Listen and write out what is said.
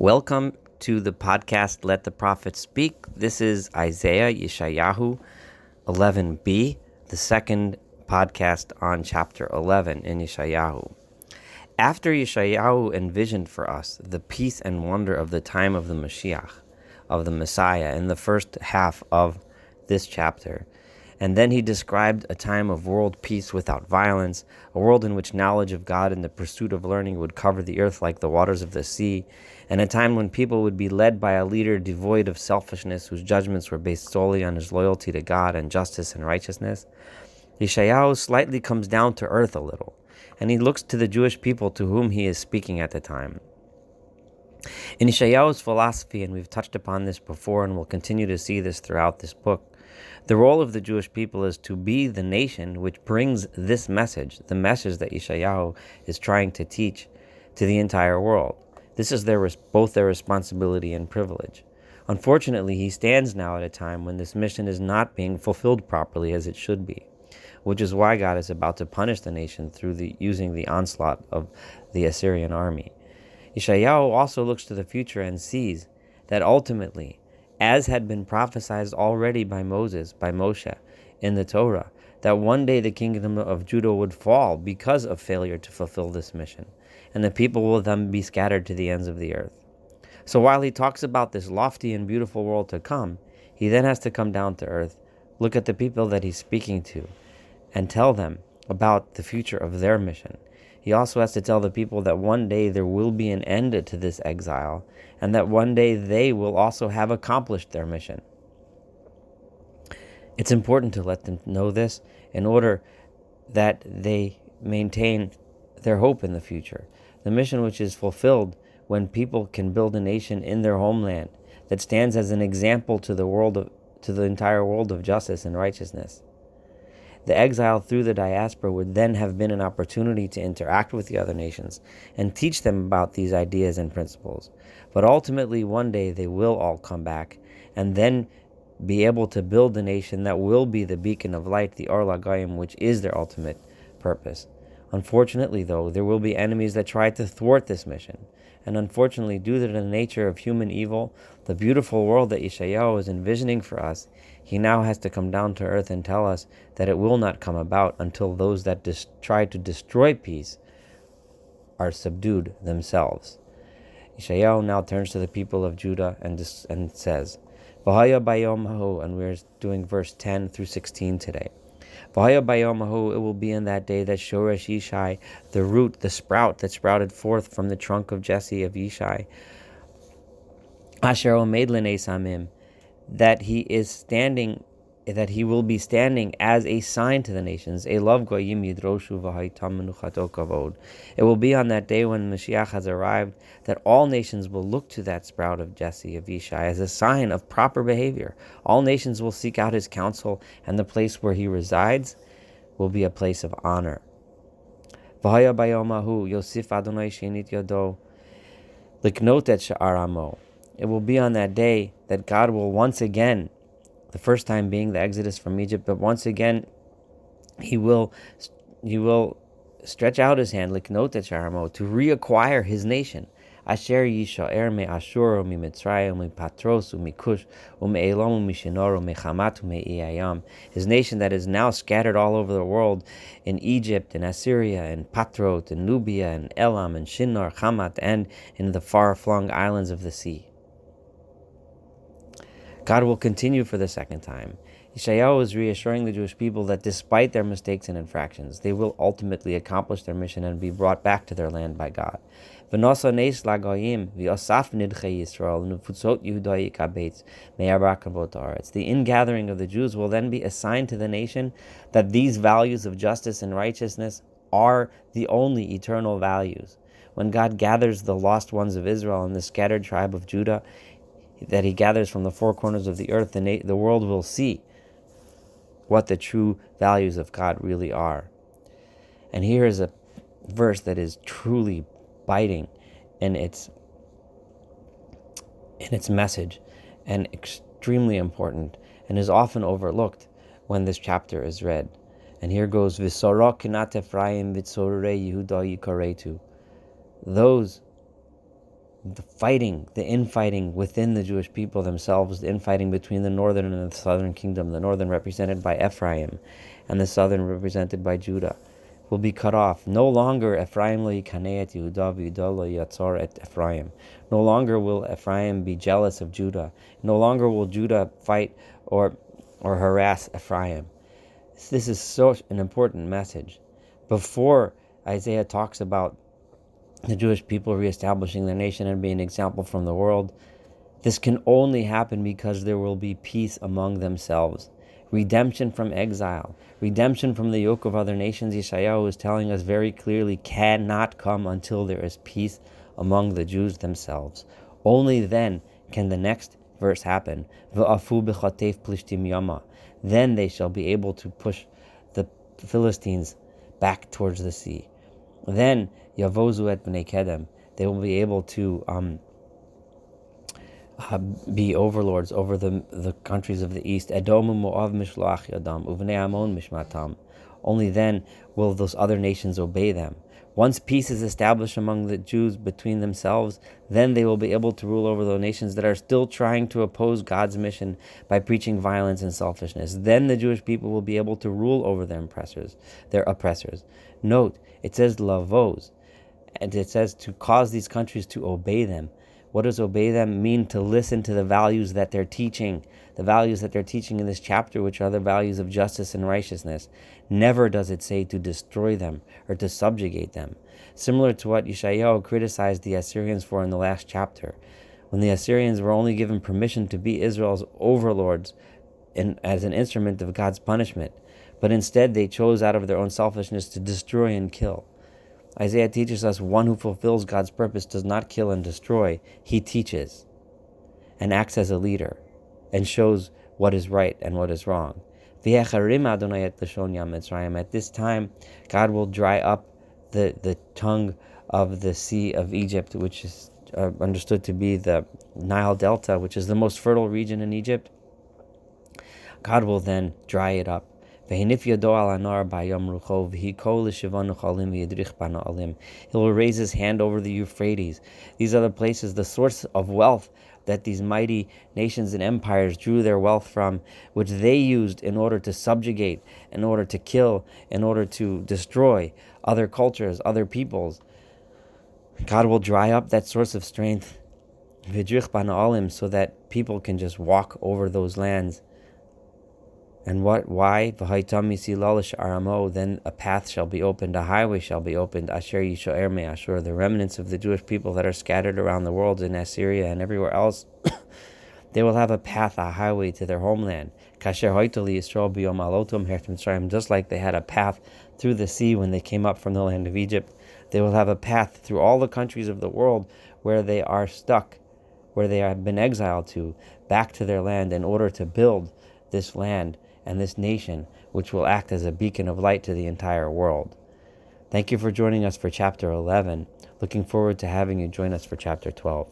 Welcome to the podcast, Let the Prophet Speak. This is Isaiah Yeshayahu 11b, the second podcast on chapter 11 in Yeshayahu. After Yeshayahu envisioned for us the peace and wonder of the time of the Mashiach, of the Messiah, in the first half of this chapter, and then he described a time of world peace without violence, a world in which knowledge of God and the pursuit of learning would cover the earth like the waters of the sea, and a time when people would be led by a leader devoid of selfishness, whose judgments were based solely on his loyalty to God and justice and righteousness. Yeshayahu slightly comes down to earth a little, and he looks to the Jewish people to whom he is speaking at the time. In Yeshayahu's philosophy, and we've touched upon this before and will continue to see this throughout this book, the role of the Jewish people is to be the nation which brings this message, the message that Yeshayahu is trying to teach to the entire world. This is both their responsibility and privilege. Unfortunately, he stands now at a time when this mission is not being fulfilled properly as it should be, which is why God is about to punish the nation through using the onslaught of the Assyrian army. Yeshayahu also looks to the future and sees that ultimately, as had been prophesied already by Moshe in the Torah, that one day the kingdom of Judah would fall because of failure to fulfill this mission, and the people will then be scattered to the ends of the earth. So while he talks about this lofty and beautiful world to come, he then has to come down to earth, look at the people that he's speaking to, and tell them about the future of their mission. He also has to tell the people that one day there will be an end to this exile, and that one day they will also have accomplished their mission. It's important to let them know this in order that they maintain their hope in the future. The mission which is fulfilled when people can build a nation in their homeland that stands as an example to the entire world of justice and righteousness. The exile through the diaspora would then have been an opportunity to interact with the other nations and teach them about these ideas and principles. But ultimately, one day they will all come back and then be able to build a nation that will be the beacon of light, the Or LaGoyim, which is their ultimate purpose. Unfortunately, though, there will be enemies that try to thwart this mission. And unfortunately, due to the nature of human evil, the beautiful world that Yeshayahu is envisioning for us, he now has to come down to earth and tell us that it will not come about until those that try to destroy peace are subdued themselves. Yeshayahu now turns to the people of Judah and says, V'haya bayom hahu, and we're doing verse 10 through 16 today. V'haya bayom hahu, it will be in that day that Shoresh Yishai, the root, the sprout that sprouted forth from the trunk of Jesse of Yishai, Asher omed l'nei samim, that he will be standing as a sign to the nations. Elav goyim yidroshu v'haytam menuchato kavod. It will be on that day when Mashiach has arrived that all nations will look to that sprout of Jesse of Yishai as a sign of proper behavior. All nations will seek out his counsel, and the place where he resides will be a place of honor. V'haya bayomahu yosif Adonai shenit yado liknot et sha'ar amo. It will be on that day that God will once again, the first time being the exodus from Egypt, but once again he will stretch out his hand, liknot et sharamo, to reacquire his nation. Asher yisha'er me Ashur mi Mitzrayim mi Patros mi Kush mi Elam mi Shinor mi Chamat mi Iyayam. His nation that is now scattered all over the world, in Egypt and Assyria and Patrot and Nubia and Elam and Shinar, Chamat, and in the far-flung islands of the sea. God will continue for the second time. Yeshayahu is reassuring the Jewish people that despite their mistakes and infractions, they will ultimately accomplish their mission and be brought back to their land by God. The ingathering of the Jews will then be a sign to the nation that these values of justice and righteousness are the only eternal values. When God gathers the lost ones of Israel and the scattered tribe of Judah, that he gathers from the four corners of the earth, the world will see what the true values of God really are. And here is a verse that is truly biting in its message and extremely important and is often overlooked when this chapter is read. And here goes, V'sorok kinat Ephraim v'tzorei Yehuda yikaretu. Those the infighting within the Jewish people themselves, the infighting between the northern and the southern kingdom, the northern represented by Ephraim and the southern represented by Judah, will be cut off. No longer Ephraim lo yikaneh et Yehuda v'Yehuda lo yatzor et Ephraim. No longer will Ephraim be jealous of Judah. No longer will Judah fight or harass Ephraim. This is such an important message. Before Isaiah talks about the Jewish people reestablishing their nation and being an example from the world, this can only happen because there will be peace among themselves. Redemption from exile, redemption from the yoke of other nations, Yeshayahu is telling us very clearly, cannot come until there is peace among the Jews themselves. Only then can the next verse happen. V'afu b'chatef plishtim yama. Then they shall be able to push the Philistines back towards the sea. Then Yavozu et b'nei Kedem. They will be able to be overlords over the countries of the east. Edom u'Moav mishloach yadam uvnei Ammon mishmatam. Only then will those other nations obey them. Once peace is established among the Jews between themselves, then they will be able to rule over those nations that are still trying to oppose God's mission by preaching violence and selfishness. Then the Jewish people will be able to rule over their oppressors. Note, it says lavos, and it says to cause these countries to obey them. What does obey them mean? To listen to the values that they're teaching. The values that they're teaching in this chapter, which are the values of justice and righteousness. Never does it say to destroy them or to subjugate them. Similar to what Yeshayahu criticized the Assyrians for in the last chapter, when the Assyrians were only given permission to be Israel's overlords as an instrument of God's punishment, but instead they chose out of their own selfishness to destroy and kill. Isaiah teaches us one who fulfills God's purpose does not kill and destroy. He teaches and acts as a leader and shows what is right and what is wrong. At this time, God will dry up the tongue of the Sea of Egypt, which is understood to be the Nile Delta, which is the most fertile region in Egypt. God will then dry it up. He will raise his hand over the Euphrates. These are the places, the source of wealth that these mighty nations and empires drew their wealth from, which they used in order to subjugate, in order to kill, in order to destroy other cultures, other peoples. God will dry up that source of strength, so that people can just walk over those lands. And why? Then a path shall be opened, a highway shall be opened, Asher Yisho'er me Ashur, the remnants of the Jewish people that are scattered around the world in Assyria and everywhere else, they will have a path, a highway to their homeland. Just like they had a path through the sea when they came up from the land of Egypt, they will have a path through all the countries of the world where they are stuck, where they have been exiled to, back to their land in order to build this land and this nation, which will act as a beacon of light to the entire world. Thank you for joining us for chapter 11. Looking forward to having you join us for chapter 12.